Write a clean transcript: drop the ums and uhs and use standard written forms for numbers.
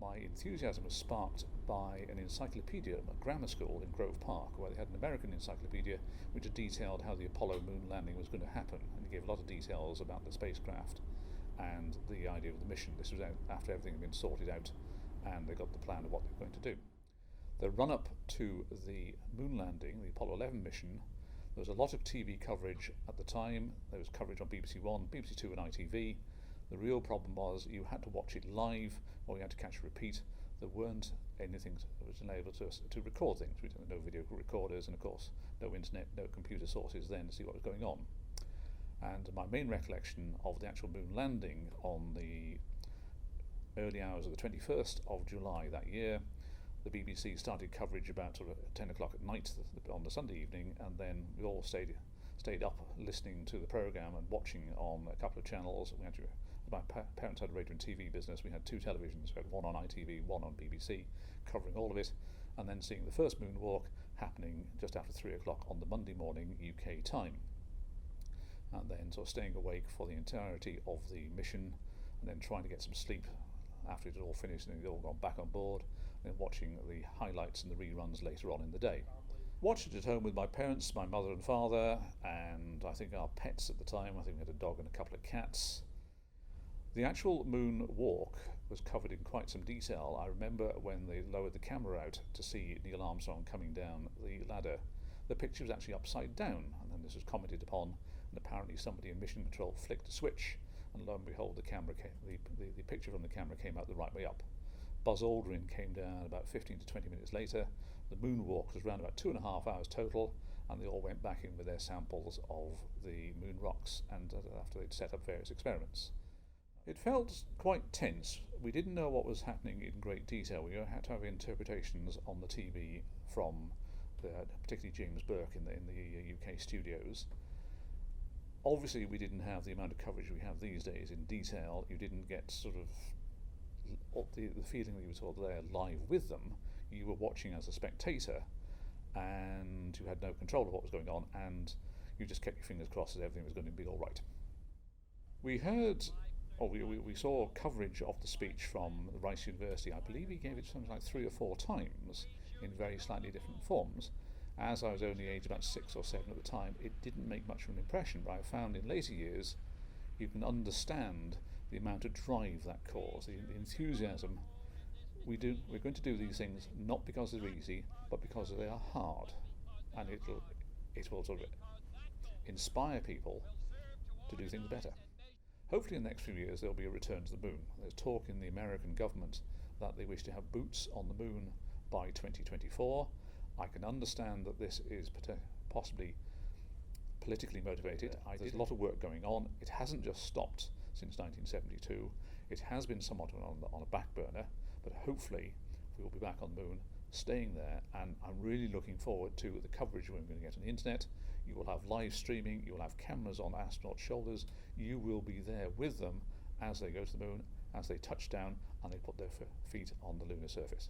My enthusiasm was sparked by an encyclopedia at a grammar school in Grove Park, where they had an American encyclopedia which detailed how the Apollo moon landing was going to happen, and it gave a lot of details about the spacecraft and the idea of the mission. This was after everything had been sorted out and they got the plan of what they were going to do. The run-up to the moon landing, the Apollo 11 mission, there was a lot of TV coverage at the time. There was coverage on BBC One, BBC Two and ITV. The real problem was you had to watch it live or you had to catch a repeat. There weren't anything that was enabled to record things. We didn't have no video recorders and of course no internet, no computer sources then to see what was going on. And my main recollection of the actual moon landing on the early hours of the 21st of July that year, the BBC started coverage about sort of 10 o'clock at night on the Sunday evening, and then we all stayed up listening to the programme and watching on a couple of channels. My parents had a radio and TV business. We had two televisions, we had one on ITV, one on BBC, covering all of it, and then seeing the first moonwalk happening just after 3 o'clock on the Monday morning UK time. And then sort of staying awake for the entirety of the mission, and then trying to get some sleep after it had all finished and it had all gone back on board, and then watching the highlights and the reruns later on in the day. Watched it at home with my parents, my mother and father, and I think our pets at the time. I think we had a dog and a couple of cats. The actual moon walk was covered in quite some detail. I remember when they lowered the camera out to see Neil Armstrong coming down the ladder, the picture was actually upside down, and then this was commented upon, and apparently somebody in mission control flicked a switch, and lo and behold the picture from the camera came out the right way up. Buzz Aldrin came down about 15 to 20 minutes later. The moonwalk was around about 2.5 hours total, and they all went back in with their samples of the moon rocks and after they'd set up various experiments. It felt quite tense. We didn't know what was happening in great detail. We had to have interpretations on the TV from particularly James Burke in the UK studios. Obviously we didn't have the amount of coverage we have these days in detail. You didn't get sort of the feeling that you were sort of there live with them. You were watching as a spectator and you had no control of what was going on, and you just kept your fingers crossed that everything was going to be all right. We saw coverage of the speech from Rice University. I believe he gave it something like 3 or 4 times in very slightly different forms. As I was only aged about 6 or 7 at the time, it didn't make much of an impression, but I found in later years you can understand the amount of drive that caused, the enthusiasm. We're going to do these things not because they're easy, but because they are hard, and it will sort of inspire people to do things better. Hopefully in the next few years there'll be a return to the moon. There's talk in the American government that they wish to have boots on the moon by 2024. I can understand that this is possibly politically motivated. There's a lot of work going on. It hasn't just stopped since 1972. It has been somewhat on a back burner, but hopefully we will be back on the moon, staying there, and I'm really looking forward to the coverage we're going to get on the internet. You will have live streaming, you will have cameras on astronauts' shoulders, you will be there with them as they go to the moon, as they touch down and they put their feet on the lunar surface.